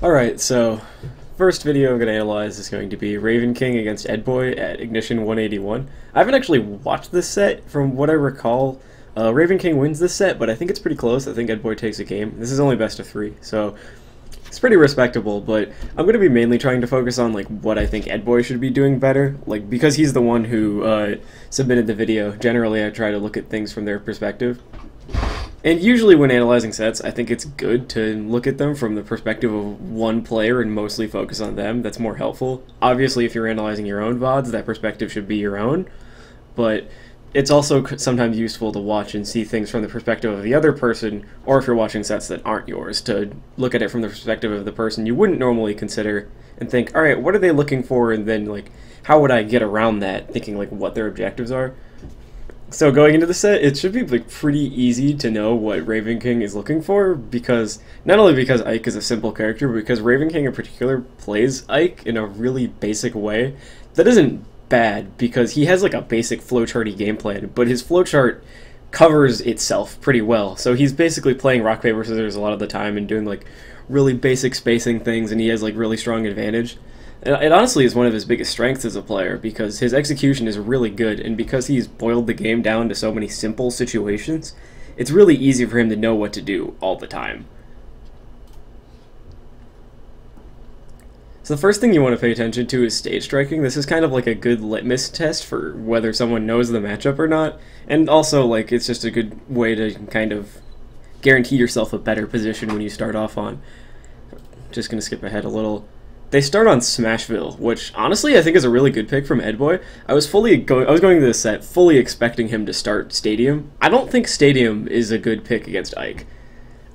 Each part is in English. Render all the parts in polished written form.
Alright, so first video I'm going to analyze is going to be Ravenking against Edboy at Ignition 181. I haven't actually watched this set. From what I recall, Ravenking wins this set, but I think it's pretty close. I think Edboy takes a game. This is only best of 3, so it's pretty respectable, but I'm going to be mainly trying to focus on like what I think Edboy should be doing better. Like, because he's the one who submitted the video, generally I try to look at things from their perspective. And usually when analyzing sets, I think it's good to look at them from the perspective of one player and mostly focus on them. That's more helpful. Obviously, if you're analyzing your own VODs, that perspective should be your own. But it's also sometimes useful to watch and see things from the perspective of the other person, or if you're watching sets that aren't yours, to look at it from the perspective of the person you wouldn't normally consider and think, alright, what are they looking for? And then, like, how would I get around that, thinking, like, what their objectives are. So going into the set, it should be like pretty easy to know what Ravenking is looking for, because not only because Ike is a simple character, but because Ravenking in particular plays Ike in a really basic way that isn't bad, because he has like a basic flowcharty game plan, but his flowchart covers itself pretty well. So he's basically playing rock paper scissors a lot of the time and doing like really basic spacing things, and he has like really strong advantage. It honestly is one of his biggest strengths as a player, because his execution is really good, and because he's boiled the game down to so many simple situations, it's really easy for him to know what to do all the time. So the first thing you want to pay attention to is stage striking. This is kind of like a good litmus test for whether someone knows the matchup or not, and also like it's just a good way to kind of guarantee yourself a better position when you start off on. Just going to skip ahead a little. They start on Smashville, which honestly I think is a really good pick from Edboy. I was going to this set fully expecting him to start Stadium. I don't think Stadium is a good pick against Ike.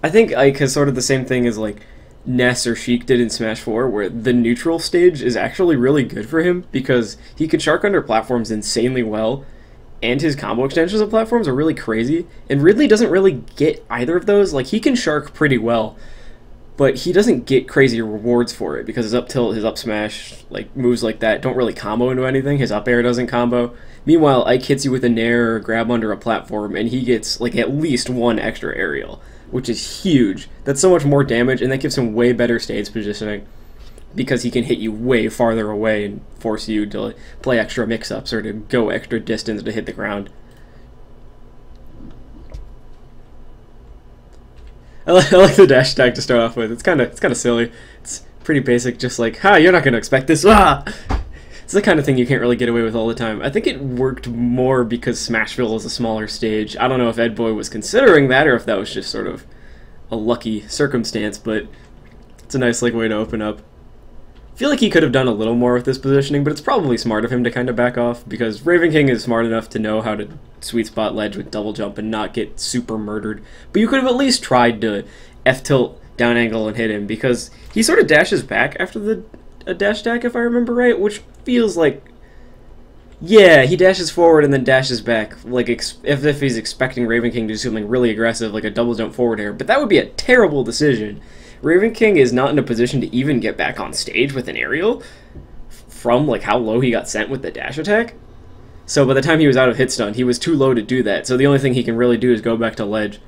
I think Ike has sort of the same thing as like Ness or Sheik did in Smash 4, where the neutral stage is actually really good for him because he can shark under platforms insanely well, and his combo extensions of platforms are really crazy, and Ridley doesn't really get either of those. Like, he can shark pretty well, but he doesn't get crazy rewards for it because his up tilt, his up smash, like moves like that don't really combo into anything. His up air doesn't combo. Meanwhile, Ike hits you with a nair or grab under a platform, and he gets like at least one extra aerial, which is huge. That's so much more damage, and that gives him way better stage positioning because he can hit you way farther away and force you to play extra mix-ups or to go extra distance to hit the ground. I like the dash attack to start off with. It's kind of silly. It's pretty basic, just like, ha, you're not going to expect this. Ah! It's the kind of thing you can't really get away with all the time. I think it worked more because Smashville is a smaller stage. I don't know if Edboy was considering that or if that was just sort of a lucky circumstance, but it's a nice like way to open up. I feel like he could have done a little more with this positioning, but it's probably smart of him to kind of back off, because Ravenking is smart enough to know how to sweet spot ledge with double jump and not get super murdered. But you could have at least tried to F-tilt down angle and hit him, because he sort of dashes back after the dash attack, if I remember right, which feels like, yeah, he dashes forward and then dashes back, like if he's expecting Ravenking to do something really aggressive, like a double jump forward air, but that would be a terrible decision. Ravenking is not in a position to even get back on stage with an aerial from like how low he got sent with the dash attack. So by the time he was out of hit stun, he was too low to do that. So the only thing he can really do is go back to ledge.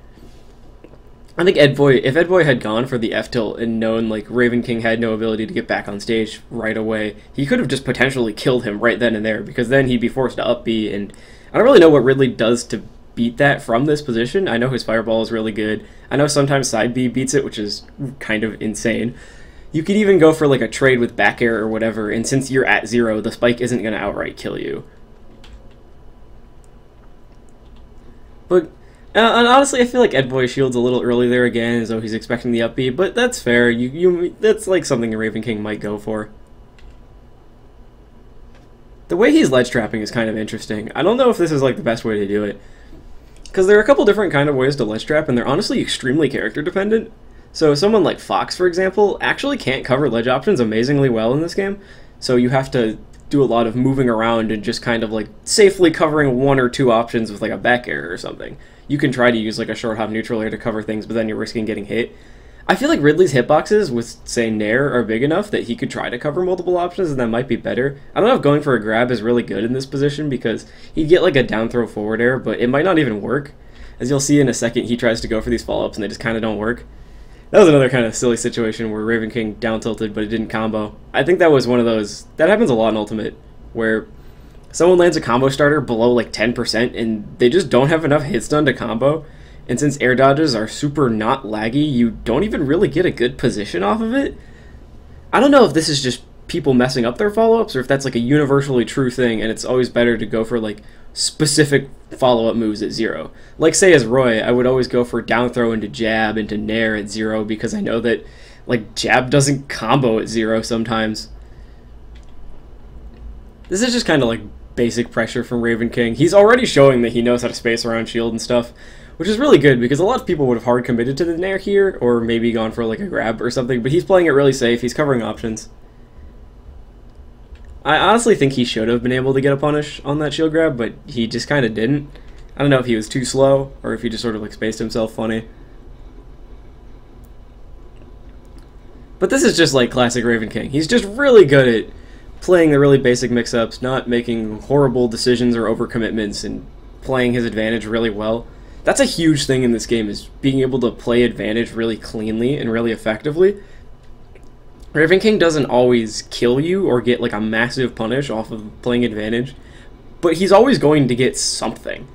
I think if Edboy had gone for the F-tilt and known like Ravenking had no ability to get back on stage right away, he could have just potentially killed him right then and there, because then he'd be forced to up B, and I don't really know what Ridley does to beat that from this position. I know his fireball is really good. I know sometimes side B beats it, which is kind of insane. You could even go for like a trade with back air or whatever, and since you're at 0, the spike isn't going to outright kill you. But and honestly, I feel like Edboy shields a little early there again, as though he's expecting the up B, but that's fair. That's like something Ravenking might go for. The way he's ledge trapping is kind of interesting. I don't know if this is like the best way to do it, because there are a couple different kind of ways to ledge trap, and they're honestly extremely character dependent. So someone like Fox, for example, actually can't cover ledge options amazingly well in this game, so you have to do a lot of moving around and just kind of like safely covering one or two options with like a back air or something. You can try to use like a short hop neutral air to cover things, but then you're risking getting hit. I feel like Ridley's hitboxes with, say, Nair are big enough that he could try to cover multiple options, and that might be better. I don't know if going for a grab is really good in this position, because he'd get like a down throw forward air, but it might not even work. As you'll see in a second, he tries to go for these follow-ups and they just kind of don't work. That was another kind of silly situation where Ravenking down tilted, but it didn't combo. I think that was one of those that happens a lot in Ultimate, where someone lands a combo starter below like 10% and they just don't have enough hits done to combo. And since air dodges are super not laggy, you don't even really get a good position off of it. I don't know if this is just people messing up their follow-ups or if that's like a universally true thing and it's always better to go for like specific follow-up moves at 0. Like say as Roy, I would always go for down throw into jab into nair at 0 because I know that like jab doesn't combo at 0 sometimes. This is just kind of like basic pressure from Ravenking. He's already showing that he knows how to space around shield and stuff, which is really good because a lot of people would have hard committed to the nair here or maybe gone for like a grab or something, but he's playing it really safe. He's covering options. I honestly think he should have been able to get a punish on that shield grab, but he just kind of didn't. I don't know if he was too slow or if he just sort of like spaced himself funny. But this is just like classic Ravenking. He's just really good at playing the really basic mix-ups, not making horrible decisions or overcommitments, and playing his advantage really well. That's a huge thing in this game, is being able to play advantage really cleanly and really effectively. Ravenking doesn't always kill you or get like a massive punish off of playing advantage, but he's always going to get something.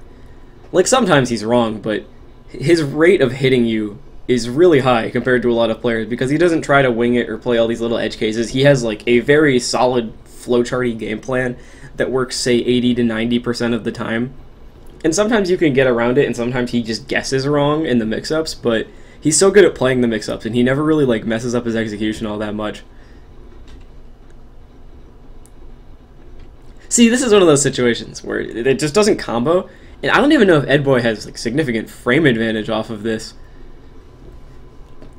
Like sometimes he's wrong, but his rate of hitting you is really high compared to a lot of players because he doesn't try to wing it or play all these little edge cases. He has like a very solid flowcharty game plan that works say 80 to 90% of the time. And sometimes you can get around it and sometimes he just guesses wrong in the mix-ups, but he's so good at playing the mix-ups, and he never really like messes up his execution all that much. See, this is one of those situations where it just doesn't combo, and I don't even know if Edboy has like significant frame advantage off of this.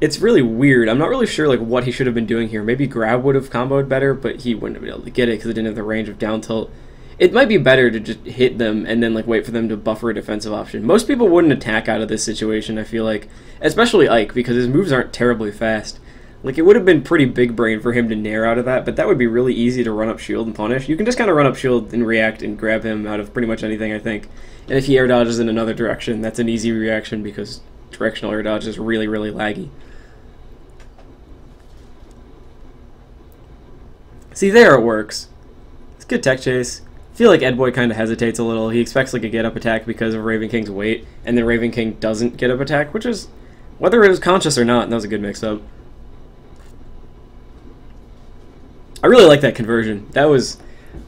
It's really weird. I'm not really sure like what he should have been doing here. Maybe grab would have comboed better, but he wouldn't have been able to get it because it didn't have the range of down tilt. It might be better to just hit them and then like wait for them to buffer a defensive option. Most people wouldn't attack out of this situation, I feel like. Especially Ike, because his moves aren't terribly fast. Like, it would have been pretty big brain for him to nair out of that, but that would be really easy to run up shield and punish. You can just kind of run up shield and react and grab him out of pretty much anything, I think. And if he air dodges in another direction, that's an easy reaction because directional air dodge is really, really laggy. See, there it works. It's good tech chase. I feel like Edboy kind of hesitates a little. He expects like a get-up attack because of Ravenking's weight, and then Ravenking doesn't get up attack, which is, whether it was conscious or not, that was a good mix-up. I really like that conversion. That was,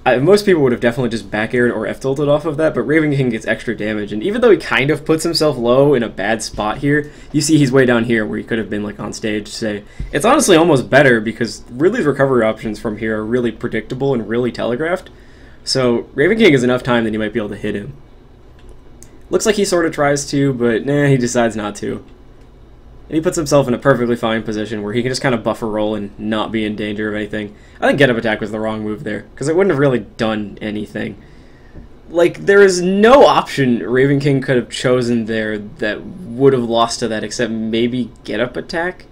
most people would have definitely just back-aired or F-tilted off of that, but Ravenking gets extra damage, and even though he kind of puts himself low in a bad spot here, you see he's way down here where he could have been like on stage, say. It's honestly almost better because Ridley's recovery options from here are really predictable and really telegraphed. So Ravenking has enough time that he might be able to hit him. Looks like he sort of tries to, but nah, he decides not to. And he puts himself in a perfectly fine position where he can just kind of buffer roll and not be in danger of anything. I think get-up attack was the wrong move there, because it wouldn't have really done anything. Like, there is no option Ravenking could have chosen there that would have lost to that except maybe get-up attack?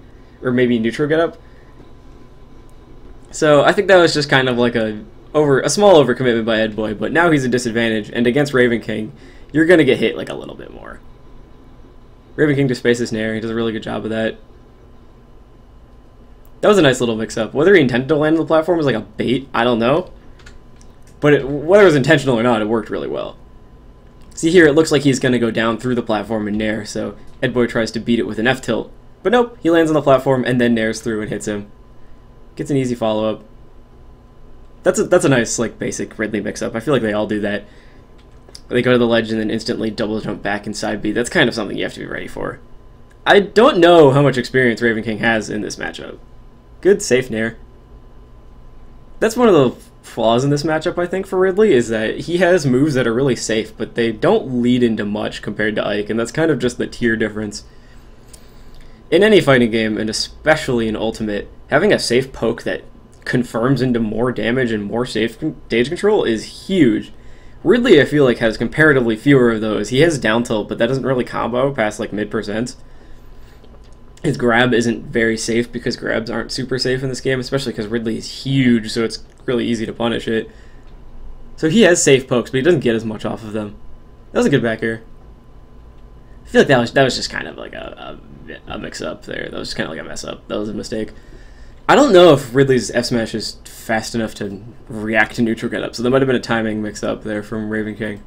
Or maybe neutral get-up? So I think that was just kind of like a small overcommitment by Edboy, but now he's a disadvantage, and against Ravenking, you're going to get hit like a little bit more. Ravenking just spaces nair, he does a really good job of that. That was a nice little mix-up. Whether he intended to land on the platform was like a bait, I don't know. But whether it was intentional or not, it worked really well. See here, it looks like he's going to go down through the platform and nair, so Edboy tries to beat it with an F-tilt. But nope, he lands on the platform and then nairs through and hits him. Gets an easy follow-up. That's a nice, like, basic Ridley mix-up. I feel like they all do that. They go to the ledge and then instantly double jump back and side B. That's kind of something you have to be ready for. I don't know how much experience Ravenking has in this matchup. Good safe nair. That's one of the flaws in this matchup, I think, for Ridley, is that he has moves that are really safe, but they don't lead into much compared to Ike, and that's kind of just the tier difference. In any fighting game, and especially in Ultimate, having a safe poke that confirms into more damage and more safe stage control is huge. Ridley, I feel like, has comparatively fewer of those. He has down tilt, but that doesn't really combo past like mid%. His grab isn't very safe because grabs aren't super safe in this game, especially because Ridley is huge, so it's really easy to punish it. So he has safe pokes, but he doesn't get as much off of them. That was a good back air. I feel like that was just kind of like a mix up there. That was just kind of like a mess up. That was a mistake. I don't know if Ridley's F smash is fast enough to react to neutral get up, so there might have been a timing mix up there from Ravenking.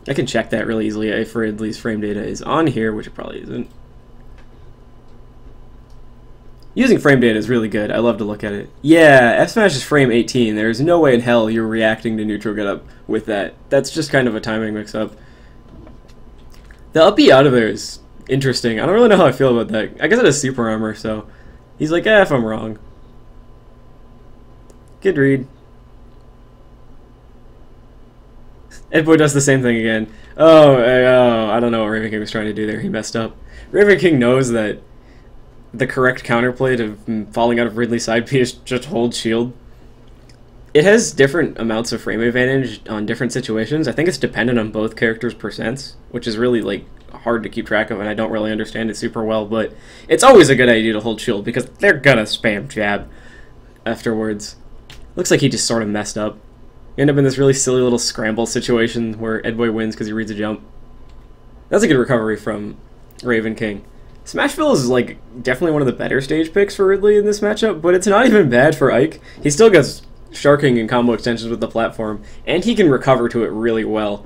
I can check that really easily if Ridley's frame data is on here, which it probably isn't. Using frame data is really good. I love to look at it. Yeah, F smash is frame 18. There's no way in hell you're reacting to neutral get up with that. That's just kind of a timing mix up. The up B out of there is interesting. I don't really know how I feel about that. I guess it has super armor, so he's like, if I'm wrong. Good read. Edboy does the same thing again. Oh, I don't know what Ravenking was trying to do there. He messed up. Ravenking knows that the correct counterplay to falling out of Ridley's side P is just hold shield. It has different amounts of frame advantage on different situations. I think it's dependent on both characters' percents, which is really like hard to keep track of, and I don't really understand it super well, but it's always a good idea to hold shield because they're gonna spam jab afterwards. Looks like he just sort of messed up. You end up in this really silly little scramble situation where Edboy wins because he reads a jump. That's a good recovery from Ravenking. Smashville is like definitely one of the better stage picks for Ridley in this matchup, but it's not even bad for Ike. He still gets sharking and combo extensions with the platform, and he can recover to it really well.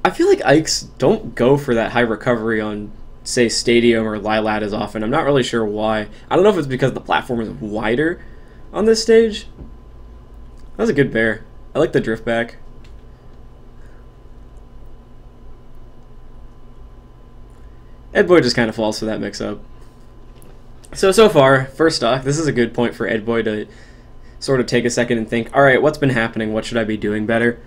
I feel like Ikes don't go for that high recovery on, say, Stadium or Lilat as often. I'm not really sure why. I don't know if it's because the platform is wider on this stage. That was a good bair. I like the drift back. Edboy just kind of falls for that mix-up. So far, first stock, this is a good point for Edboy to sort of take a second and think, alright, what's been happening? What should I be doing better?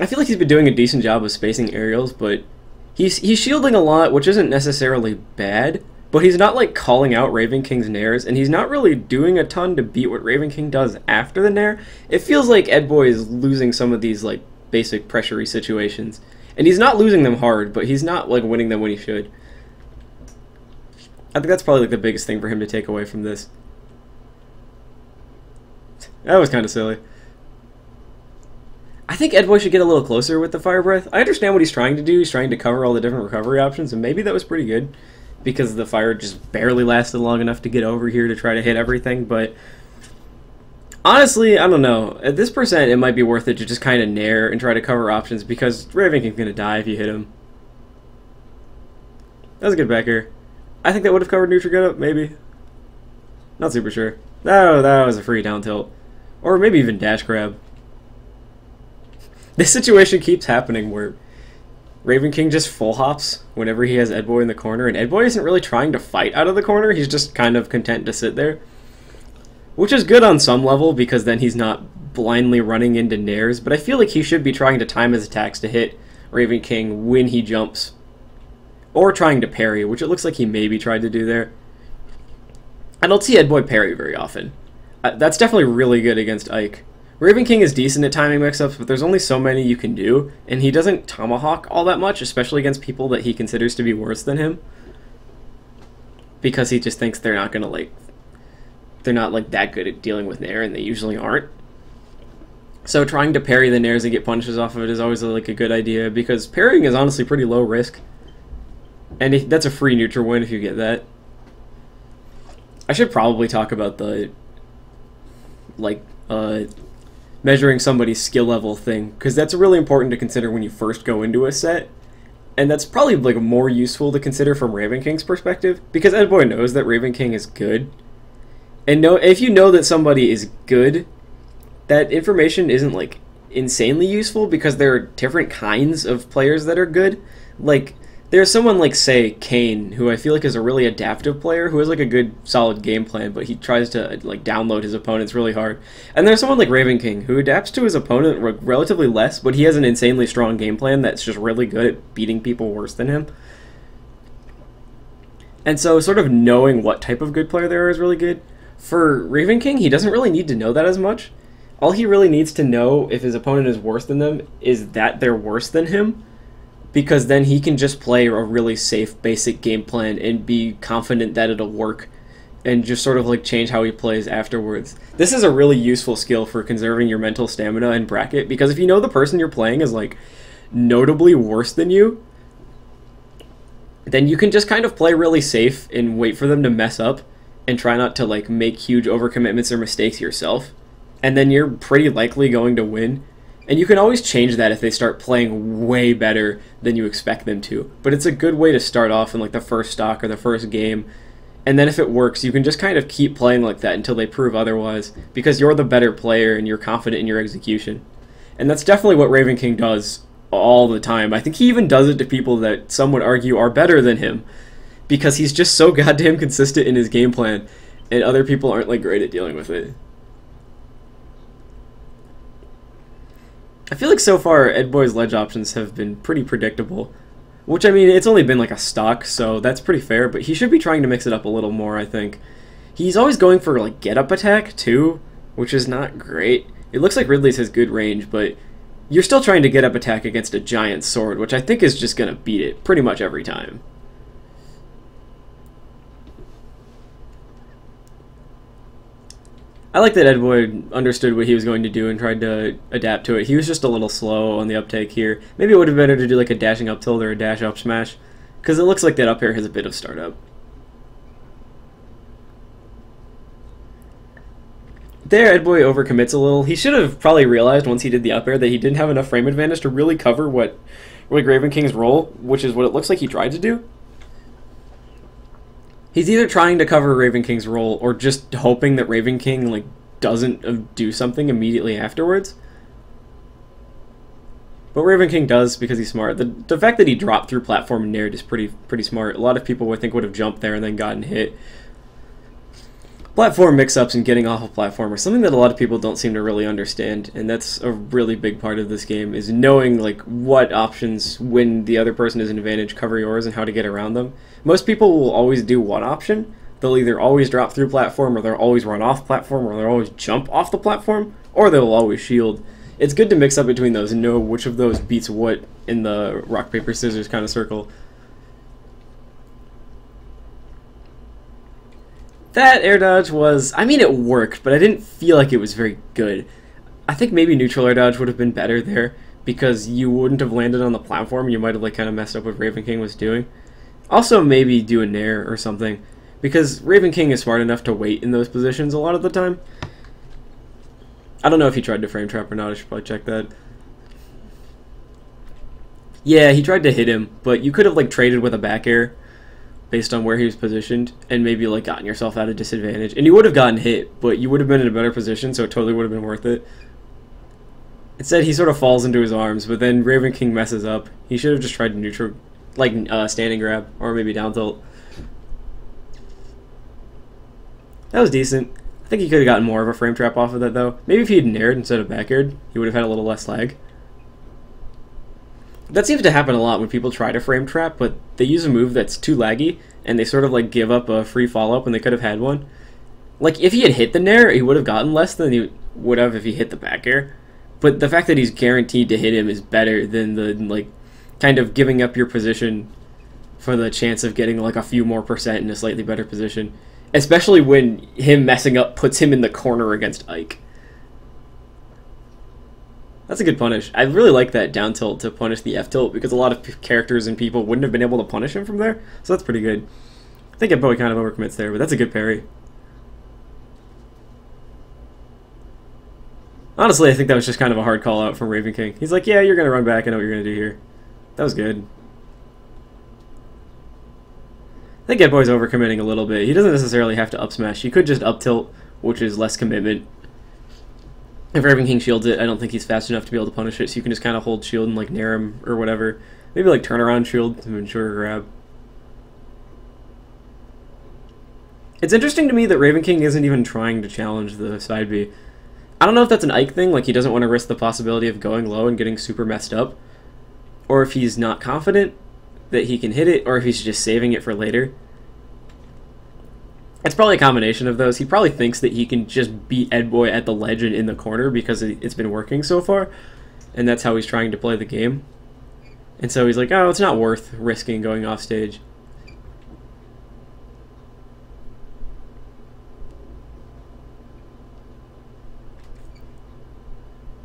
I feel like he's been doing a decent job of spacing aerials, but he's shielding a lot, which isn't necessarily bad, but he's not like calling out Ravenking's nairs, and he's not really doing a ton to beat what Ravenking does after the nair. It feels like Edboy is losing some of these like basic pressury situations, and he's not losing them hard, but he's not like winning them when he should. I think that's probably like the biggest thing for him to take away from this. That was kind of silly. I think Edboy should get a little closer with the Fire Breath. I understand what he's trying to do. He's trying to cover all the different recovery options, and maybe that was pretty good because the fire just barely lasted long enough to get over here to try to hit everything, but honestly, I don't know. At this percent, it might be worth it to just kind of nair and try to cover options because Ravenking's going to die if you hit him. That was a good back air. I think that would have covered neutral get up, maybe. Not super sure. No, that was a free down tilt. Or maybe even dash grab. This situation keeps happening where Ravenking just full hops whenever he has Edboy in the corner, and Edboy isn't really trying to fight out of the corner, he's just kind of content to sit there. Which is good on some level, because then he's not blindly running into nairs, but I feel like he should be trying to time his attacks to hit Ravenking when he jumps. Or trying to parry, which it looks like he maybe tried to do there. I don't see Edboy parry very often. That's definitely really good against Ike. Ravenking is decent at timing mix-ups, but there's only so many you can do, and he doesn't tomahawk all that much, especially against people that he considers to be worse than him. Because he just thinks they're not like that good at dealing with nair, and they usually aren't. So trying to parry the nairs and get punishes off of it is always like a good idea, because parrying is honestly pretty low risk. And that's a free neutral win if you get that. I should probably talk about the measuring somebody's skill level thing, because that's really important to consider when you first go into a set, and that's probably like more useful to consider from Ravenking's perspective, because Edboy knows that Ravenking is good, and if you know that somebody is good, that information isn't like insanely useful, because there are different kinds of players that are good. Like there's someone like, say, Kane, who I feel like is a really adaptive player, who has like a good, solid game plan, but he tries to like download his opponents really hard. And there's someone like Ravenking, who adapts to his opponent relatively less, but he has an insanely strong game plan that's just really good at beating people worse than him. And so sort of knowing what type of good player there is really good. For Ravenking, he doesn't really need to know that as much. All he really needs to know if his opponent is worse than them is that they're worse than him, because then he can just play a really safe basic game plan and be confident that it'll work and just sort of like change how he plays afterwards. This is a really useful skill for conserving your mental stamina in bracket, because if you know the person you're playing is like notably worse than you, then you can just kind of play really safe and wait for them to mess up and try not to like make huge overcommitments or mistakes yourself. And then you're pretty likely going to win. And you can always change that if they start playing way better than you expect them to. But it's a good way to start off in like the first stock or the first game. And then if it works, you can just kind of keep playing like that until they prove otherwise, because you're the better player and you're confident in your execution. And that's definitely what Ravenking does all the time. I think he even does it to people that some would argue are better than him, because he's just so goddamn consistent in his game plan, and other people aren't like great at dealing with it. I feel like so far Edboy's ledge options have been pretty predictable, which, I mean, it's only been like a stock, so that's pretty fair, but he should be trying to mix it up a little more, I think. He's always going for like get up attack too, which is not great. It looks like Ridley's has good range, but you're still trying to get up attack against a giant sword, which I think is just going to beat it pretty much every time. I like that Edboy understood what he was going to do and tried to adapt to it. He was just a little slow on the uptake here. Maybe it would have been better to do like a dashing up tilt or a dash up smash, because it looks like that up air has a bit of startup. There, Edboy overcommits a little. He should have probably realized once he did the up air that he didn't have enough frame advantage to really cover what Ravenking's role, which is what it looks like he tried to do. He's either trying to cover Ravenking's role or just hoping that Ravenking like doesn't do something immediately afterwards. But Ravenking does because he's smart. The fact that he dropped through platform and nared is pretty smart. A lot of people would think would have jumped there and then gotten hit. Platform mix-ups and getting off a platform are something that a lot of people don't seem to really understand, and that's a really big part of this game, is knowing like what options, when the other person is an advantage, cover yours and how to get around them. Most people will always do one option. They'll either always drop through platform, or they'll always run off platform, or they'll always jump off the platform, or they'll always shield. It's good to mix up between those and know which of those beats what in the rock, paper, scissors kind of circle. That air dodge was, I mean, it worked, but I didn't feel like it was very good. I think maybe neutral air dodge would have been better there, because you wouldn't have landed on the platform. You might have like kind of messed up what Ravenking was doing. Also, maybe do a nair or something, because Ravenking is smart enough to wait in those positions a lot of the time. I don't know if he tried to frame trap or not. I should probably check that. Yeah, he tried to hit him, but you could have like traded with a back air based on where he was positioned, and maybe like gotten yourself at a disadvantage. And you would have gotten hit, but you would have been in a better position, so it totally would have been worth it. Instead, he sort of falls into his arms, but then Ravenking messes up. He should have just tried to neutral, like standing grab, or maybe down tilt. That was decent. I think he could have gotten more of a frame trap off of that, though. Maybe if he had naired instead of back aired, he would have had a little less lag. That seems to happen a lot when people try to frame trap, but they use a move that's too laggy, and they sort of like give up a free follow-up when they could have had one. Like, if he had hit the nair, he would have gotten less than he would have if he hit the back air. But the fact that he's guaranteed to hit him is better than the, like, kind of giving up your position for the chance of getting like a few more percent in a slightly better position. Especially when him messing up puts him in the corner against Ike. That's a good punish. I really like that down tilt to punish the F tilt, because a lot of characters and people wouldn't have been able to punish him from there, so that's pretty good. I think Edboy kind of overcommits there, but that's a good parry. Honestly, I think that was just kind of a hard call out from Ravenking. He's like, yeah, you're going to run back, I know what you're going to do here. That was good. I think Edboy's overcommitting a little bit. He doesn't necessarily have to up smash. He could just up tilt, which is less commitment. If Ravenking shields it, I don't think he's fast enough to be able to punish it, so you can just kind of hold shield and like nair him or whatever. Maybe like turn around shield to ensure a grab. It's interesting to me that Ravenking isn't even trying to challenge the side B. I don't know if that's an Ike thing, like he doesn't want to risk the possibility of going low and getting super messed up, or if he's not confident that he can hit it, or if he's just saving it for later. It's probably a combination of those. He probably thinks that he can just beat Edboy at the ledge and in the corner because it's been working so far, and that's how he's trying to play the game. And so he's like, oh, it's not worth risking going off stage.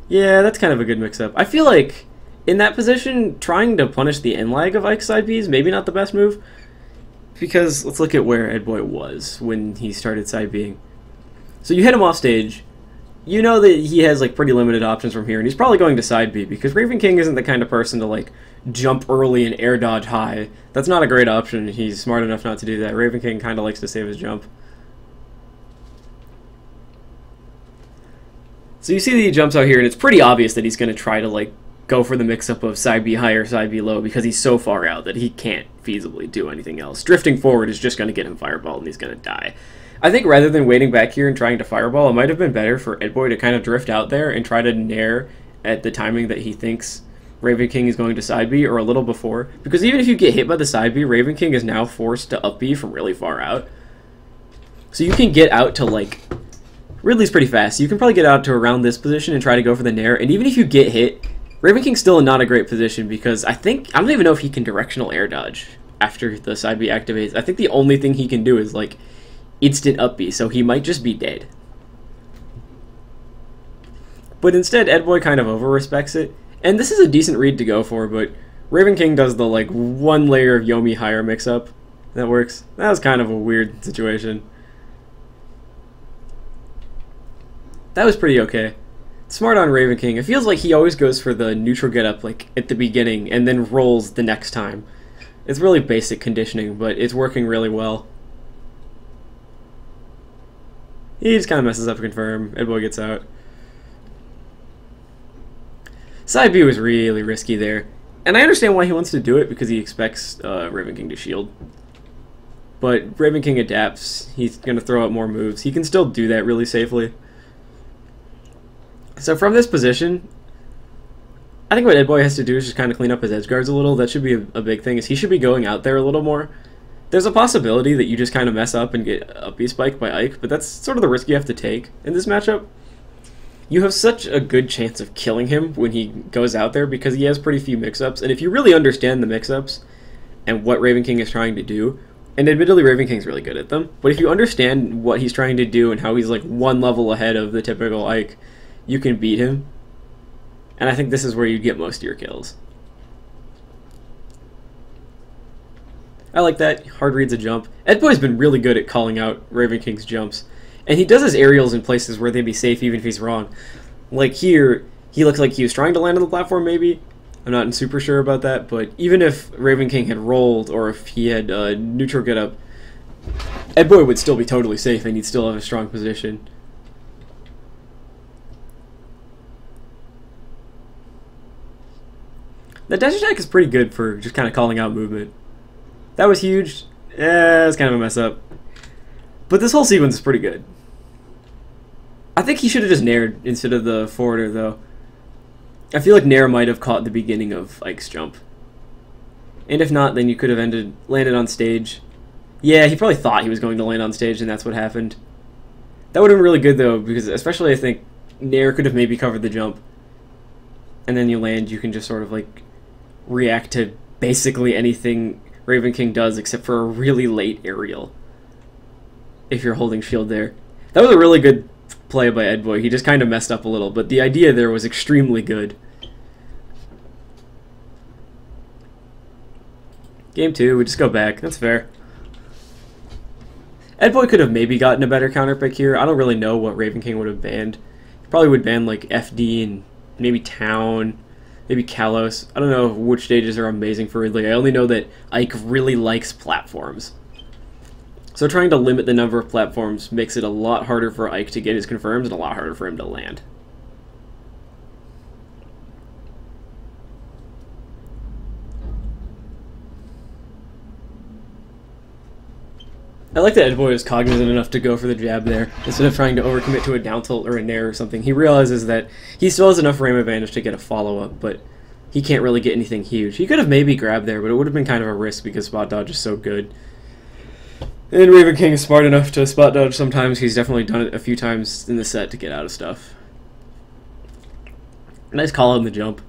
Yeah, that's kind of a good mix-up. I feel like in that position, trying to punish the end lag of Ike's side B is maybe not the best move. Because let's look at where Edboy was when he started side Bing. So you hit him off stage. You know that he has like pretty limited options from here, and he's probably going to side B because Ravenking isn't the kind of person to like jump early and air dodge high. That's not a great option. He's smart enough not to do that. Ravenking kind of likes to save his jump. So you see that he jumps out here, and it's pretty obvious that he's going to try to like go for the mix-up of side B high or side B low because he's so far out that he can't feasibly do anything else. Drifting forward is just going to get him fireball, and he's going to die. I think rather than waiting back here and trying to fireball, it might have been better for Edboy to kind of drift out there and try to nair at the timing that he thinks Ravenking is going to side B or a little before. Because even if you get hit by the side B, Ravenking is now forced to up B from really far out. So you can get out to like... Ridley's pretty fast. So you can probably get out to around this position and try to go for the nair. And even if you get hit, Ravenking's still in not a great position because I don't even know if he can directional air dodge after the side B activates. I think the only thing he can do is like instant up B, so he might just be dead. But instead, Edboy kind of over-respects it. And this is a decent read to go for, but Ravenking does the like one layer of Yomi higher mix-up. That works. That was kind of a weird situation. That was pretty okay. Smart on Ravenking. It feels like he always goes for the neutral getup like at the beginning and then rolls the next time. It's really basic conditioning, but it's working really well. He just kind of messes up a confirm. Edboy gets out. Side B was really risky there. And I understand why he wants to do it because he expects Ravenking to shield. But Ravenking adapts. He's going to throw out more moves. He can still do that really safely. So from this position, I think what Edboy has to do is just kind of clean up his edge guards a little. That should be a big thing, is he should be going out there a little more. There's a possibility that you just kind of mess up and get up B spiked by Ike, but that's sort of the risk you have to take in this matchup. You have such a good chance of killing him when he goes out there because he has pretty few mix-ups, and if you really understand the mix-ups and what Ravenking is trying to do, and admittedly Ravenking's really good at them, but if you understand what he's trying to do and how he's like one level ahead of the typical Ike, you can beat him. And I think this is where you get most of your kills. I like that. Hard reads a jump. Edboy's been really good at calling out Ravenking's jumps. And he does his aerials in places where they'd be safe even if he's wrong. Like here, he looks like he was trying to land on the platform maybe. I'm not super sure about that, but even if Ravenking had rolled or if he had neutral get up, Edboy would still be totally safe and he'd still have a strong position. The dash attack is pretty good for just kind of calling out movement. That was huge. It's kind of a mess up. But this whole sequence is pretty good. I think he should have just nared instead of the forwarder, though. I feel like nair might have caught the beginning of Ike's jump. And if not, then you could have landed on stage. Yeah, he probably thought he was going to land on stage, and that's what happened. That would have been really good, though, because especially I think nair could have maybe covered the jump. And then you land, you can just sort of like react to basically anything Ravenking does except for a really late aerial if you're holding shield there. That was a really good play by Edboy. He just kind of messed up a little, but the idea there was extremely good. Game 2, we just go back. That's fair. Edboy could have maybe gotten a better counter pick here. I don't really know what Ravenking would have banned. He probably would ban like FD and maybe Town, maybe Kalos. I don't know which stages are amazing for Ridley. I only know that Ike really likes platforms. So trying to limit the number of platforms makes it a lot harder for Ike to get his confirms and a lot harder for him to land. I like that Edboy is cognizant enough to go for the jab there, instead of trying to overcommit to a down tilt or a nair or something. He realizes that he still has enough frame advantage to get a follow-up, but he can't really get anything huge. He could have maybe grabbed there, but it would have been kind of a risk because spot dodge is so good. And Ravenking is smart enough to spot dodge sometimes. He's definitely done it a few times in the set to get out of stuff. Nice call out in the jump.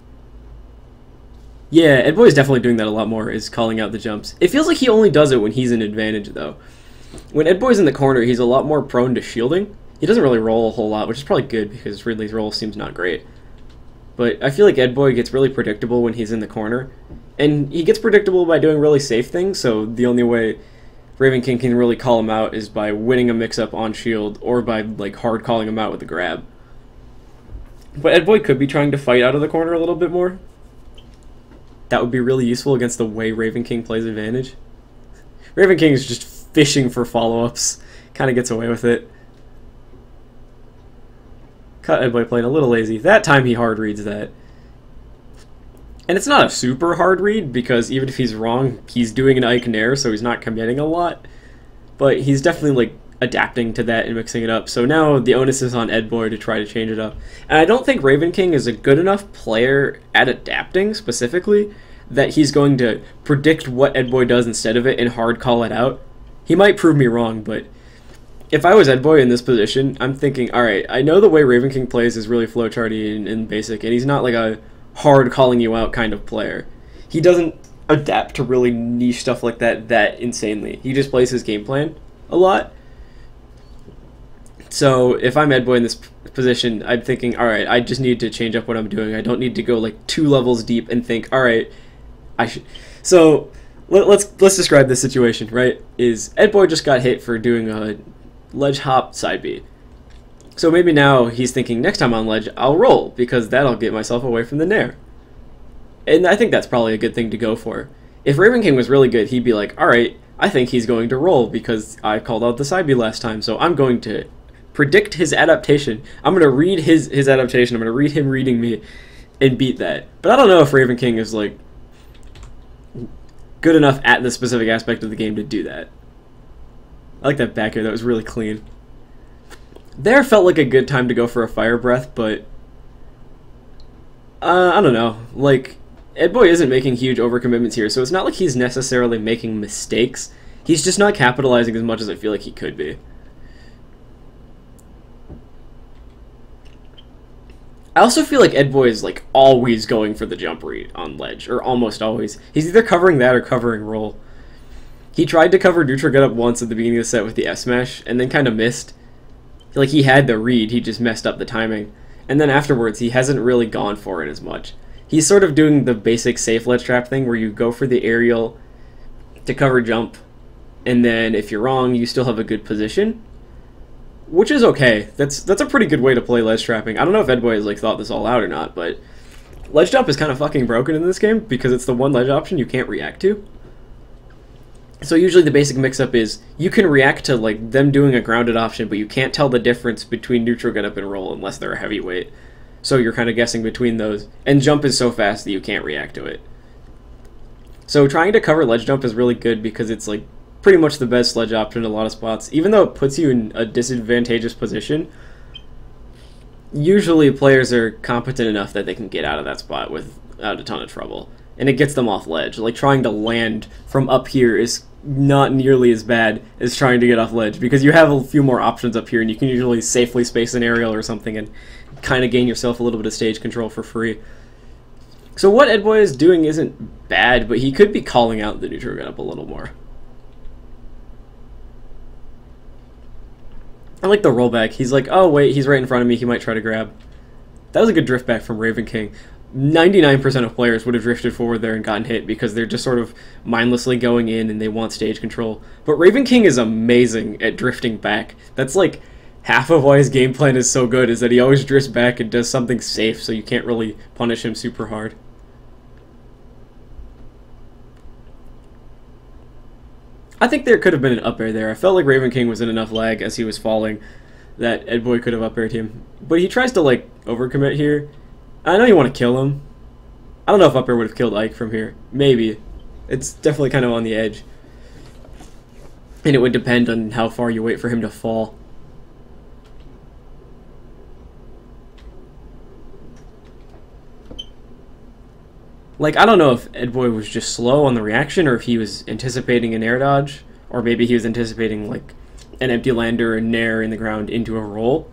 Yeah, Edboy is definitely doing that a lot more, is calling out the jumps. It feels like he only does it when he's in advantage, though. When Edboy's in the corner, he's a lot more prone to shielding. He doesn't really roll a whole lot, which is probably good because Ridley's roll seems not great. But I feel like Edboy gets really predictable when he's in the corner. And he gets predictable by doing really safe things, so the only way Ravenking can really call him out is by winning a mix-up on shield, or by like hard calling him out with a grab. But Edboy could be trying to fight out of the corner a little bit more. That would be really useful against the way Ravenking plays advantage. Ravenking is just fishing for follow-ups. Kind of gets away with it. Caught Edboy playing a little lazy. That time he hard reads that. And it's not a super hard read, because even if he's wrong, he's doing an Ike Nair, so he's not committing a lot. But he's definitely like adapting to that and mixing it up. So now the onus is on Edboy to try to change it up. And I don't think Ravenking is a good enough player at adapting, specifically, that he's going to predict what Edboy does instead of it and hard call it out. He might prove me wrong, but if I was Edboy in this position, I'm thinking, alright, I know the way Ravenking plays is really flowcharty and basic, and he's not like a hard calling you out kind of player. He doesn't adapt to really niche stuff like that insanely. He just plays his game plan a lot. So if I'm Edboy in this position, I'm thinking, alright, I just need to change up what I'm doing. I don't need to go like 2 levels deep and think, alright, I should... So let's describe this situation, right? Is Edboy just got hit for doing a ledge hop side B. So maybe now he's thinking, next time on ledge, I'll roll, because that'll get myself away from the nair. And I think that's probably a good thing to go for. If Ravenking was really good, he'd be like, alright, I think he's going to roll, because I called out the side B last time, so I'm going to predict his adaptation. I'm going to read his adaptation, I'm going to read him reading me, and beat that. But I don't know if Ravenking is, like, good enough at the specific aspect of the game to do that. I like that back air, that was really clean. There felt like a good time to go for a fire breath, but I don't know. Like, Edboy isn't making huge overcommitments here, so it's not like he's necessarily making mistakes. He's just not capitalizing as much as I feel like he could be. I also feel like Edboy is like always going for the jump read on ledge, or almost always. He's either covering that or covering roll. He tried to cover neutral get up once at the beginning of the set with the S-Smash, and then kind of missed. Like, he had the read, he just messed up the timing. And then afterwards, he hasn't really gone for it as much. He's sort of doing the basic safe ledge trap thing, where you go for the aerial to cover jump, and then if you're wrong, you still have a good position. Which is okay. That's a pretty good way to play ledge trapping. I don't know if Edboy has like thought this all out or not, but ledge jump is kind of fucking broken in this game, because it's the one ledge option you can't react to. So usually the basic mix-up is you can react to like them doing a grounded option, but you can't tell the difference between neutral get up and roll unless they're a heavyweight. So you're kind of guessing between those. And jump is so fast that you can't react to it. So trying to cover ledge jump is really good, because it's like pretty much the best ledge option in a lot of spots. Even though it puts you in a disadvantageous position, usually players are competent enough that they can get out of that spot without a ton of trouble. And it gets them off ledge. Like, trying to land from up here is not nearly as bad as trying to get off ledge, because you have a few more options up here, and you can usually safely space an aerial or something and kind of gain yourself a little bit of stage control for free. So what Edboy is doing isn't bad, but he could be calling out the neutral get up a little more. I like the rollback. He's like, oh wait, he's right in front of me, he might try to grab. That was a good drift back from Ravenking. 99% of players would have drifted forward there and gotten hit, because they're just sort of mindlessly going in and they want stage control. But Ravenking is amazing at drifting back. That's like half of why his game plan is so good, is that he always drifts back and does something safe, so you can't really punish him super hard. I think there could have been an up air there. I felt like Ravenking was in enough lag as he was falling that Edboy could have up aired him. But he tries to like overcommit here. I know you want to kill him. I don't know if up air would have killed Ike from here. Maybe. It's definitely kind of on the edge. And it would depend on how far you wait for him to fall. Like, I don't know if Edboy was just slow on the reaction, or if he was anticipating an air dodge, or maybe he was anticipating like an empty lander and nair in the ground into a roll.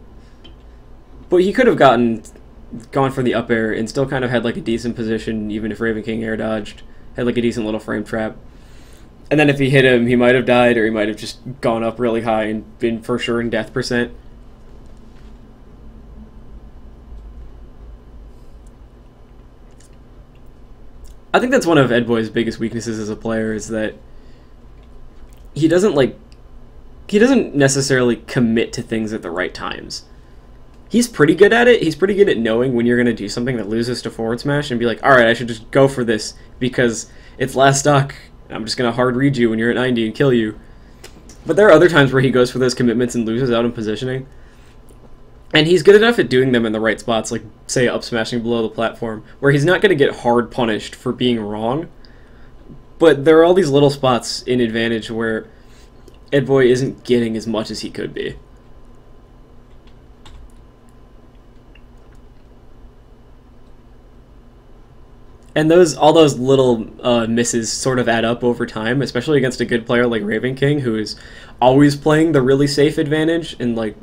But he could have gone for the up air and still kind of had like a decent position, even if Ravenking air dodged, had like a decent little frame trap. And then if he hit him, he might have died, or he might have just gone up really high and been for sure in death percent. I think that's one of Edboy's biggest weaknesses as a player is that he doesn't necessarily commit to things at the right times. He's pretty good at it. He's pretty good at knowing when you're going to do something that loses to forward smash and be like, alright, I should just go for this because it's last stock. I'm just going to hard read you when you're at 90 and kill you. But there are other times where he goes for those commitments and loses out in positioning. And he's good enough at doing them in the right spots, like, say, up smashing below the platform, where he's not going to get hard punished for being wrong. But there are all these little spots in advantage where Edboy isn't getting as much as he could be. And all those little misses sort of add up over time, especially against a good player like Ravenking, who is always playing the really safe advantage and like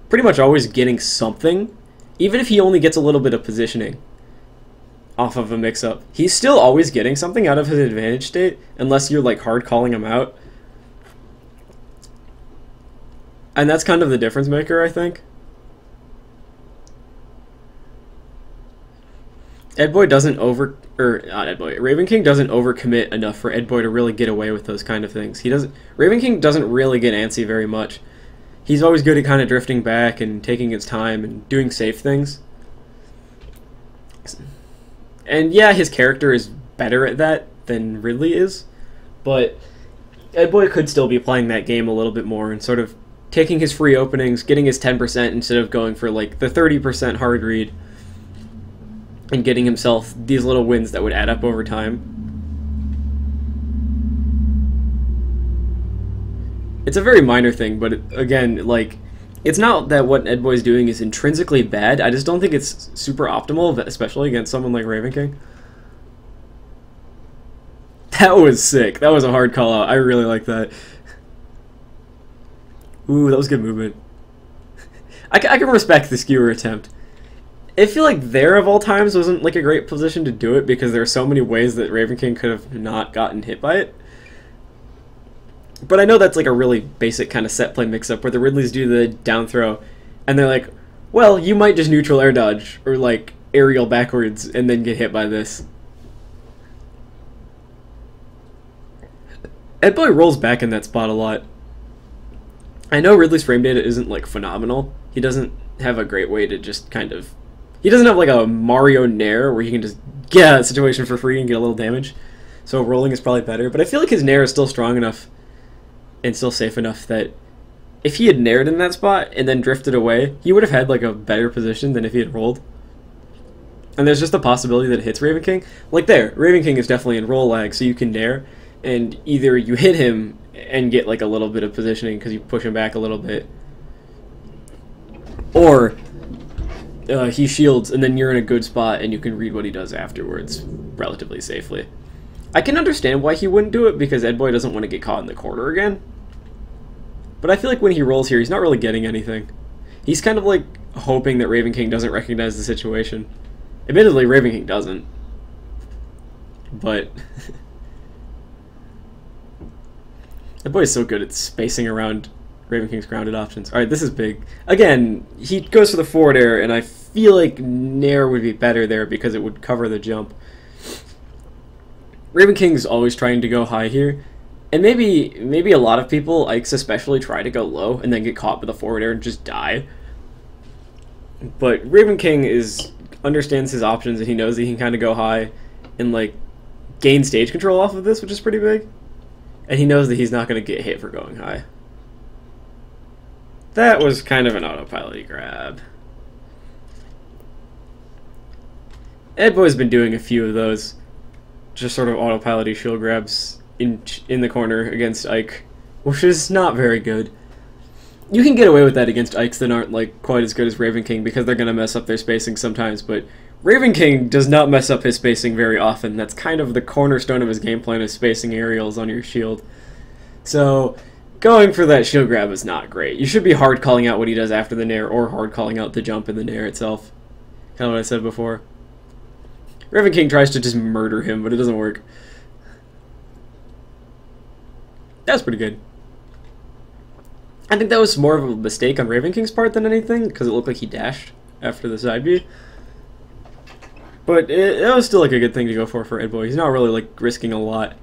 pretty much always getting something, even if he only gets a little bit of positioning off of a mix-up. He's still always getting something out of his advantage state, unless you're like hard calling him out. And that's kind of the difference maker, I think. Ravenking doesn't overcommit enough for Edboy to really get away with those kind of things. Ravenking doesn't really get antsy very much. He's always good at kind of drifting back and taking his time and doing safe things. And yeah, his character is better at that than Ridley is, but Edboy could still be playing that game a little bit more and sort of taking his free openings, getting his 10% instead of going for like the 30% hard read, and getting himself these little wins that would add up over time. It's a very minor thing, but again, like, it's not that what Edboy's doing is intrinsically bad. I just don't think it's super optimal, especially against someone like Ravenking. That was sick. That was a hard call out. I really like that. Ooh, that was good movement. I can respect the skewer attempt. I feel like there, of all times, wasn't like a great position to do it because there are so many ways that Ravenking could have not gotten hit by it. But I know that's like a really basic kind of set play mix-up where the Ridleys do the down throw, and they're like, well, you might just neutral air dodge, or like aerial backwards, and then get hit by this. Edboy rolls back in that spot a lot. I know Ridley's frame data isn't like phenomenal. He doesn't have a great way to just kind of... He doesn't have like a Mario Nair where he can just get out of the situation for free and get a little damage. So rolling is probably better. But I feel like his Nair is still strong enough and still safe enough that if he had Naired in that spot and then drifted away, he would have had like a better position than if he had rolled. And there's just a possibility that it hits Ravenking. Like there, Ravenking is definitely in roll lag, so you can Nair, and either you hit him and get like a little bit of positioning because you push him back a little bit, or he shields and then you're in a good spot and you can read what he does afterwards relatively safely. I can understand why he wouldn't do it because Edboy doesn't want to get caught in the corner again, but I feel like when he rolls here he's not really getting anything. He's kind of like hoping that Ravenking doesn't recognize the situation. Admittedly, Ravenking doesn't, but Edboy is so good at spacing around Ravenking's grounded options. Alright, this is big. Again, he goes for the forward air, and I feel like Nair would be better there because it would cover the jump. Ravenking's always trying to go high here, and maybe a lot of people, Ikes especially, try to go low and then get caught with the forward air and just die. But Ravenking understands his options, and he knows that he can kind of go high and like gain stage control off of this, which is pretty big. And he knows that he's not going to get hit for going high. That was kind of an autopilot grab. Edboy's been doing a few of those, just sort of autopilot shield grabs in the corner against Ike, which is not very good. You can get away with that against Ikes that aren't like quite as good as Ravenking because they're going to mess up their spacing sometimes, but Ravenking does not mess up his spacing very often. That's kind of the cornerstone of his game plan, is spacing aerials on your shield. So going for that shield grab is not great. You should be hard calling out what he does after the Nair, or hard calling out the jump in the Nair itself. Kind of what I said before. Ravenking tries to just murder him, but it doesn't work. That's pretty good. I think that was more of a mistake on Ravenking's part than anything, because it looked like he dashed after the side B. But it was still like a good thing to go for Edboy. He's not really like risking a lot.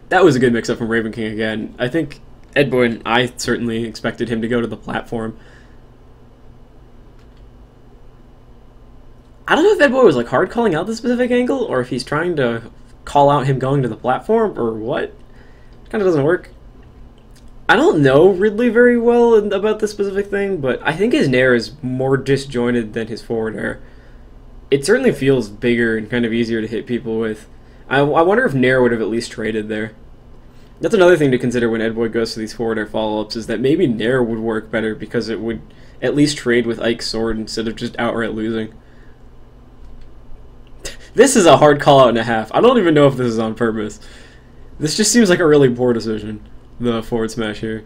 That was a good mix-up from Ravenking again. I think Edboy, and I certainly expected him to go to the platform. I don't know if Edboy was like hard calling out the specific angle, or if he's trying to call out him going to the platform, or what. It kind of doesn't work. I don't know Ridley very well about this specific thing, but I think his nair is more disjointed than his forward air. It certainly feels bigger and kind of easier to hit people with. I wonder if nair would have at least traded there. That's another thing to consider when Edboy goes to these forward air follow-ups, is that maybe nair would work better because it would at least trade with Ike's sword instead of just outright losing. This is a hard call-out and a half. I don't even know if this is on purpose. This just seems like a really poor decision, the forward smash here.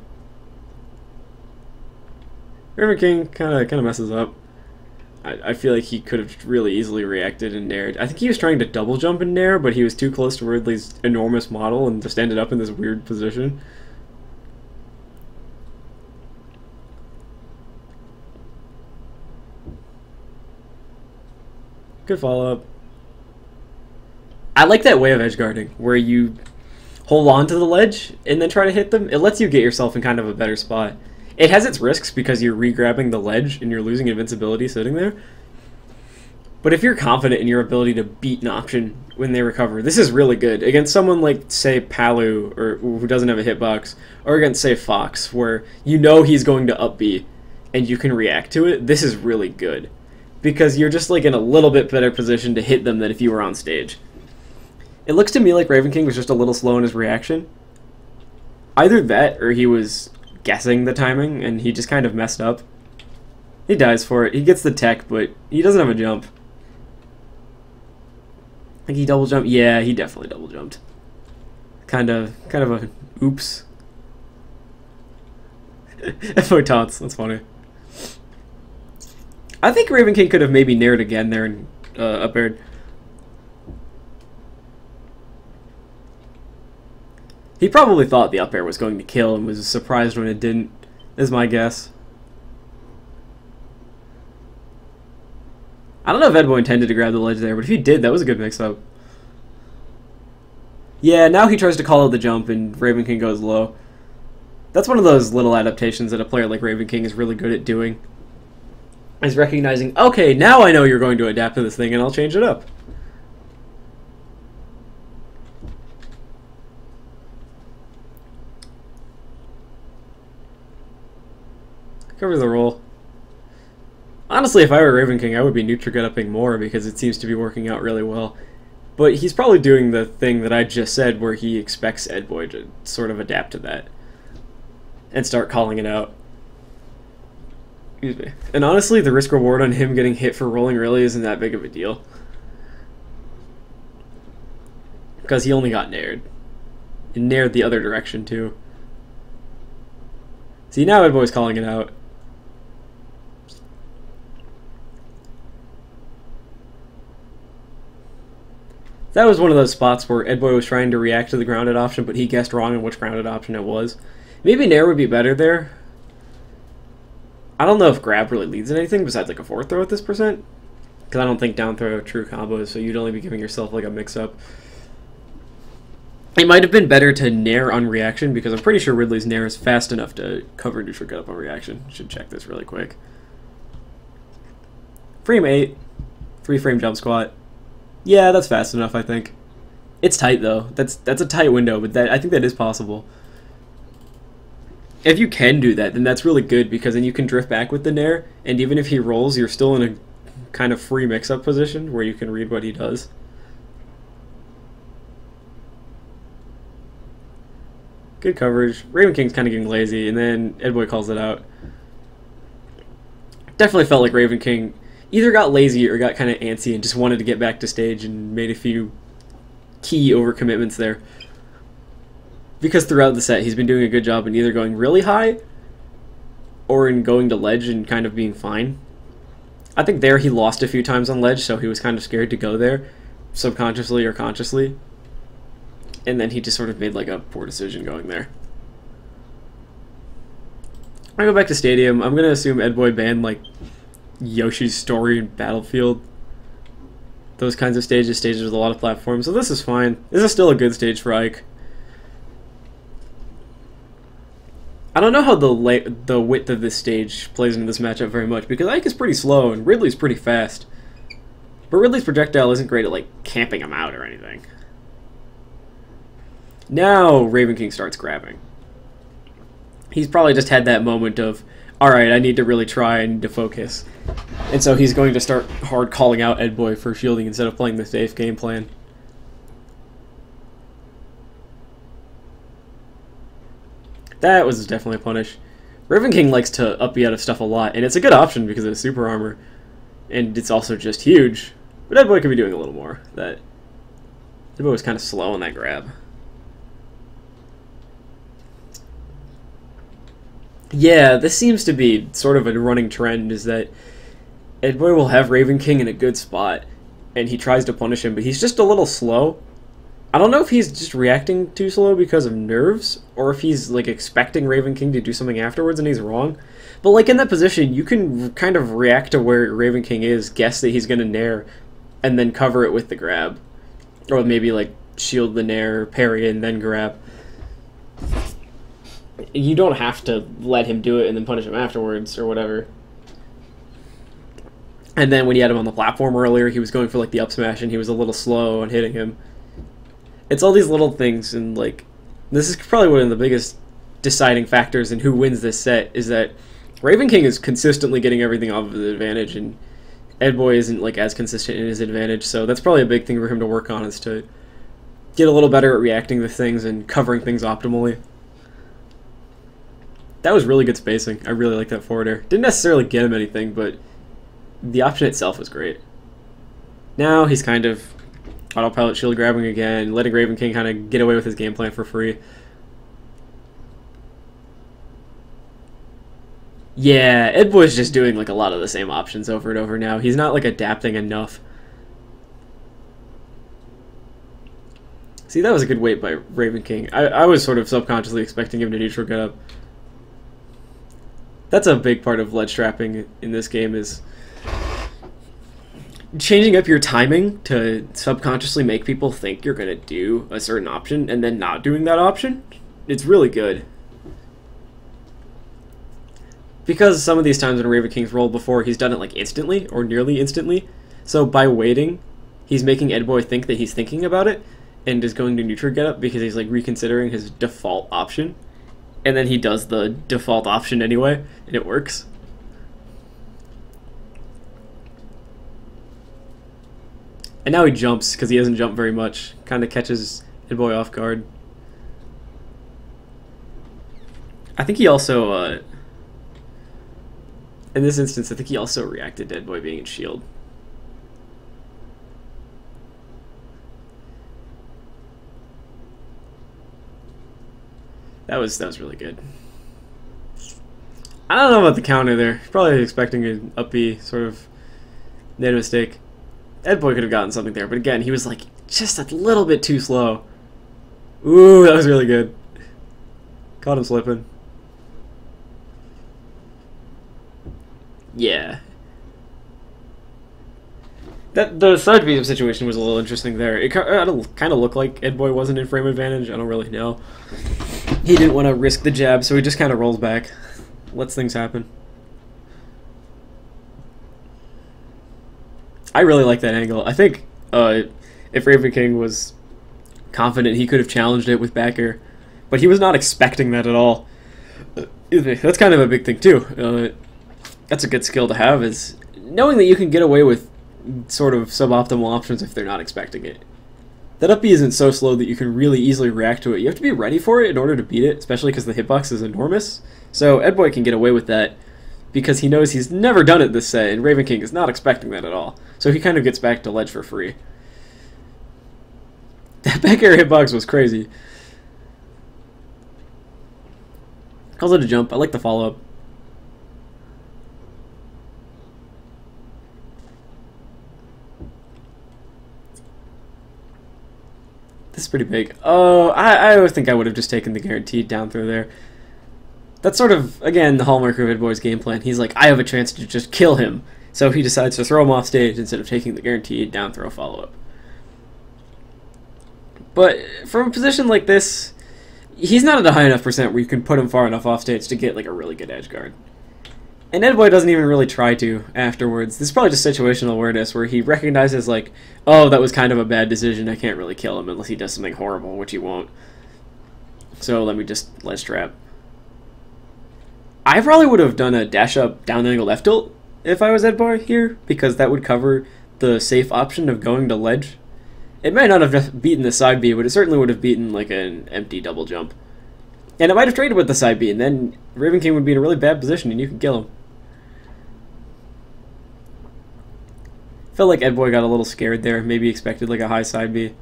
Ravenking kind of messes up. I feel like he could have really easily reacted and nared. I think he was trying to double jump in nair, but he was too close to Ridley's enormous model and just ended up in this weird position. Good follow-up. I like that way of edge guarding, where you hold on to the ledge and then try to hit them. It lets you get yourself in kind of a better spot. It has its risks because you're re-grabbing the ledge and you're losing invincibility sitting there. But if you're confident in your ability to beat an option when they recover, this is really good. Against someone like, say, Palu, or who doesn't have a hitbox, or against, say, Fox, where you know he's going to up B and you can react to it, this is really good. Because you're just like in a little bit better position to hit them than if you were on stage. It looks to me like Ravenking was just a little slow in his reaction. Either that, or he was guessing the timing, and he just kind of messed up. He dies for it. He gets the tech, but he doesn't have a jump. I think he double jumped. Yeah, he definitely double jumped. Kind of a oops. Edboy taunts. That's funny. I think Ravenking could have maybe nared again there and up aired. He probably thought the up air was going to kill and was surprised when it didn't, is my guess. I don't know if Edboy intended to grab the ledge there, but if he did, that was a good mix-up. Yeah, now he tries to call out the jump and Ravenking goes low. That's one of those little adaptations that a player like Ravenking is really good at doing. Is recognizing, okay, now I know you're going to adapt to this thing and I'll change it up. Cover the roll. Honestly, if I were Ravenking, I would be neutral get-upping more because it seems to be working out really well. But he's probably doing the thing that I just said where he expects Edboy to sort of adapt to that and start calling it out. Excuse me. And honestly, the risk-reward on him getting hit for rolling really isn't that big of a deal. Because he only got nared. And nared the other direction, too. See, now Edboy's calling it out. That was one of those spots where Edboy was trying to react to the grounded option, but he guessed wrong on which grounded option it was. Maybe nair would be better there. I don't know if grab really leads in anything besides like a forward throw at this percent. Because I don't think down throw are true combos, so you'd only be giving yourself like a mix-up. It might have been better to nair on reaction, because I'm pretty sure Ridley's nair is fast enough to cover neutral get up on reaction. Should check this really quick. Frame 8. 3-frame jump squat. Yeah, that's fast enough, I think. It's tight, though. That's a tight window, but I think that is possible. If you can do that, then that's really good, because then you can drift back with the nair, and even if he rolls, you're still in a kind of free mix-up position where you can read what he does. Good coverage. Ravenking's kind of getting lazy, and then Edboy calls it out. Definitely felt like Ravenking either got lazy or got kind of antsy and just wanted to get back to stage and made a few key overcommitments there. Because throughout the set, he's been doing a good job in either going really high or in going to ledge and kind of being fine. I think there he lost a few times on ledge, so he was kind of scared to go there, subconsciously or consciously. And then he just sort of made like a poor decision going there. I go back to Stadium. I'm going to assume Edboy banned like Yoshi's Story and Battlefield. Those kinds of stages with a lot of platforms. So this is fine. This is still a good stage for Ike. I don't know how the width of this stage plays into this matchup very much, because Ike is pretty slow and Ridley's pretty fast. But Ridley's projectile isn't great at, like, camping him out or anything. Now Ravenking starts grabbing. He's probably just had that moment of, alright, I need to really try, I need to focus. And so he's going to start hard calling out Edboy for shielding instead of playing the safe game plan. That was definitely a punish. Ravenking likes to up B out of stuff a lot, and it's a good option because of super armor. And it's also just huge. But Edboy could be doing a little more. Edboy was kind of slow on that grab. Yeah, this seems to be sort of a running trend, is that Edboy will have Ravenking in a good spot, and he tries to punish him, but he's just a little slow. I don't know if he's just reacting too slow because of nerves, or if he's like expecting Ravenking to do something afterwards and he's wrong. But like in that position, you can kind of react to where Ravenking is, guess that he's going to nair, and then cover it with the grab. Or maybe like shield the nair, parry, and then grab. You don't have to let him do it and then punish him afterwards or whatever. And then when you had him on the platform earlier, he was going for like the up smash and he was a little slow on hitting him. It's all these little things, and like, this is probably one of the biggest deciding factors in who wins this set, is that Ravenking is consistently getting everything off of his advantage, and Edboy isn't like as consistent in his advantage, so that's probably a big thing for him to work on, is to get a little better at reacting to things and covering things optimally. That was really good spacing. I really like that forward air. Didn't necessarily get him anything, but the option itself was great. Now he's kind of autopilot shield grabbing again, letting Ravenking kind of get away with his game plan for free. Yeah, Edboy's just doing like a lot of the same options over and over now. He's not like adapting enough. See, that was a good weight by Ravenking. I was sort of subconsciously expecting him to neutral get up. That's a big part of ledge trapping in this game, is changing up your timing to subconsciously make people think you're going to do a certain option and then not doing that option. It's really good. Because some of these times when Ravenking's rolled before, he's done it like instantly or nearly instantly. So by waiting, he's making Edboy think that he's thinking about it and is going to neutral get up because he's like reconsidering his default option. And then he does the default option anyway, and it works. And now he jumps, because he hasn't jumped very much. Kind of catches Edboy off guard. I think he also, in this instance, I think he also reacted to Edboy being in shield. That was really good. I don't know about the counter there. Probably expecting an up B, sort of made a mistake. Edboy could have gotten something there, but again, he was like just a little bit too slow. Ooh, that was really good. Caught him slipping. Yeah. The side beat situation was a little interesting there. It kind of looked like Edboy wasn't in frame advantage. I don't really know. He didn't want to risk the jab, so he just kind of rolls back. Lets things happen. I really like that angle. I think if Ravenking was confident, he could have challenged it with back air, but he was not expecting that at all. That's kind of a big thing too. That's a good skill to have, is knowing that you can get away with sort of suboptimal options if they're not expecting it. That up B isn't so slow that you can really easily react to it. You have to be ready for it in order to beat it, especially because the hitbox is enormous. So Edboy can get away with that because he knows he's never done it this set, and Ravenking is not expecting that at all. So he kind of gets back to ledge for free. That back air hitbox was crazy. Calls it a jump. I like the follow-up. This is pretty big. Oh, I always think I would have just taken the guaranteed down throw there. That's sort of, again, the hallmark of Edboy's game plan. He's like, I have a chance to just kill him. So he decides to throw him off stage instead of taking the guaranteed down throw follow-up. But from a position like this, he's not at a high enough percent where you can put him far enough off stage to get like a really good edge guard. And Edboy doesn't even really try to afterwards. This is probably just situational awareness where he recognizes like, oh, that was kind of a bad decision. I can't really kill him unless he does something horrible, which he won't. So let me just ledge trap. I probably would have done a dash up down angle left tilt if I was Edboy here, because that would cover the safe option of going to ledge. It might not have beaten the side B, but it certainly would have beaten like an empty double jump. And it might have traded with the side B, and then Ravenking would be in a really bad position and you could kill him. Felt like Edboy got a little scared there, maybe expected like a high side B.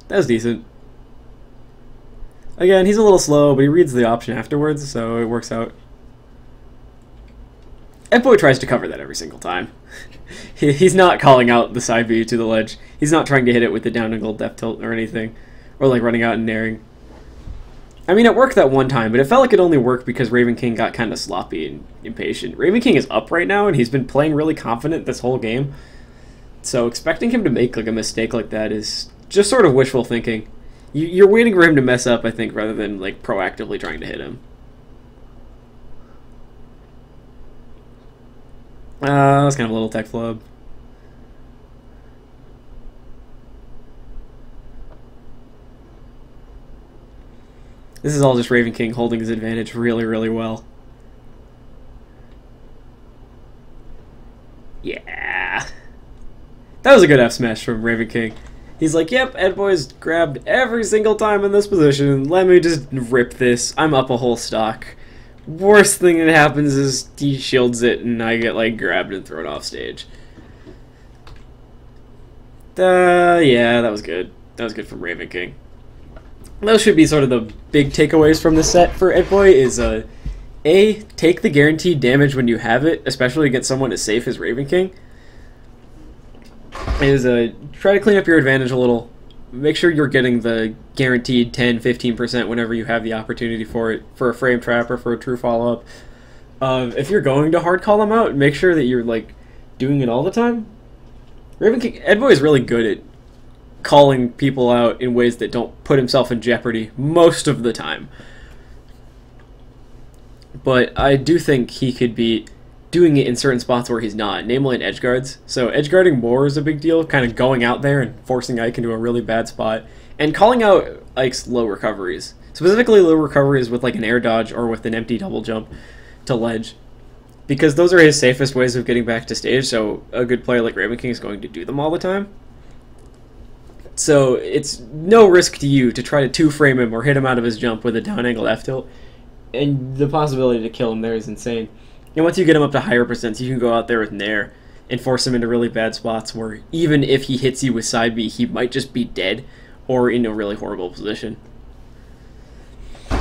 That was decent. Again, he's a little slow, but he reads the option afterwards, so it works out. Edboy tries to cover that every single time. He's not calling out the side B to the ledge. He's not trying to hit it with the down angle depth tilt or anything, or like running out and naring. I mean, it worked that one time, but it felt like it only worked because Ravenking got kind of sloppy and impatient. Ravenking is up right now, and he's been playing really confident this whole game. So expecting him to make like a mistake like that is just sort of wishful thinking. You're waiting for him to mess up, I think, rather than like proactively trying to hit him. That's kind of a little tech flub. This is all just Ravenking holding his advantage really, really well. Yeah. That was a good F smash from Ravenking. He's like, yep, Edboy's grabbed every single time in this position. Let me just rip this. I'm up a whole stock. Worst thing that happens is he shields it and I get like grabbed and thrown off stage. Yeah, that was good. That was good from Ravenking. Those should be sort of the big takeaways from this set for Edboy is A, take the guaranteed damage when you have it, especially against someone as safe as Ravenking. Is try to clean up your advantage a little. Make sure you're getting the guaranteed 10-15% whenever you have the opportunity for it, for a frame trap or for a true follow-up. If you're going to hard call them out, make sure that you're like doing it all the time. Edboy is really good at calling people out in ways that don't put himself in jeopardy most of the time. But I do think he could be doing it in certain spots where he's not, namely in edge guards. So edge guarding more is a big deal, kind of going out there and forcing Ike into a really bad spot, and calling out Ike's low recoveries. Specifically low recoveries with like an air dodge or with an empty double jump to ledge. Because those are his safest ways of getting back to stage, so a good player like Ravenking is going to do them all the time. So it's no risk to you to try to two-frame him or hit him out of his jump with a down angle F tilt, and the possibility to kill him there is insane. And once you get him up to higher percents, you can go out there with Nair and force him into really bad spots where even if he hits you with side B, he might just be dead or in a really horrible position.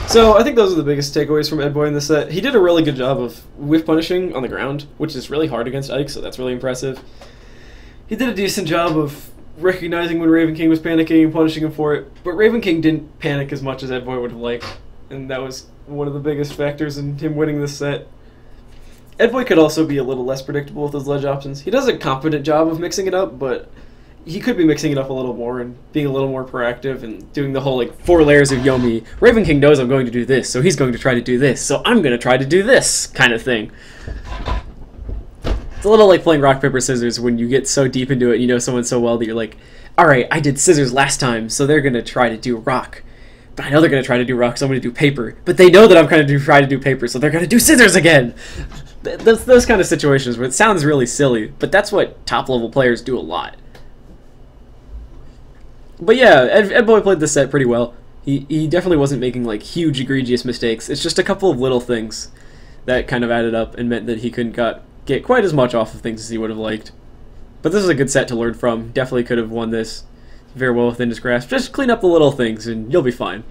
So I think those are the biggest takeaways from Edboy in this set. He did a really good job of whiff punishing on the ground, which is really hard against Ike, so that's really impressive. He did a decent job of recognizing when Ravenking was panicking and punishing him for it, but Ravenking didn't panic as much as Edboy would have liked, and that was one of the biggest factors in him winning this set. Edboy could also be a little less predictable with his ledge options. He does a competent job of mixing it up, but he could be mixing it up a little more and being a little more proactive and doing the whole, like, 4 layers of Yomi. Ravenking knows I'm going to do this, so he's going to try to do this, so I'm going to try to do this kind of thing. It's a little like playing rock, paper, scissors when you get so deep into it and you know someone so well that you're like, alright, I did scissors last time, so they're going to try to do rock. But I know they're going to try to do rock, so I'm going to do paper. But they know that I'm going to try to do paper, so they're going to do scissors again! Those kind of situations where it sounds really silly, but that's what top-level players do a lot. But yeah, Edboy played this set pretty well. He definitely wasn't making like huge egregious mistakes. It's just a couple of little things that kind of added up and meant that he couldn't get quite as much off of things as he would have liked. But this is a good set to learn from. Definitely could have won this very well within his grasp. Just clean up the little things and you'll be fine.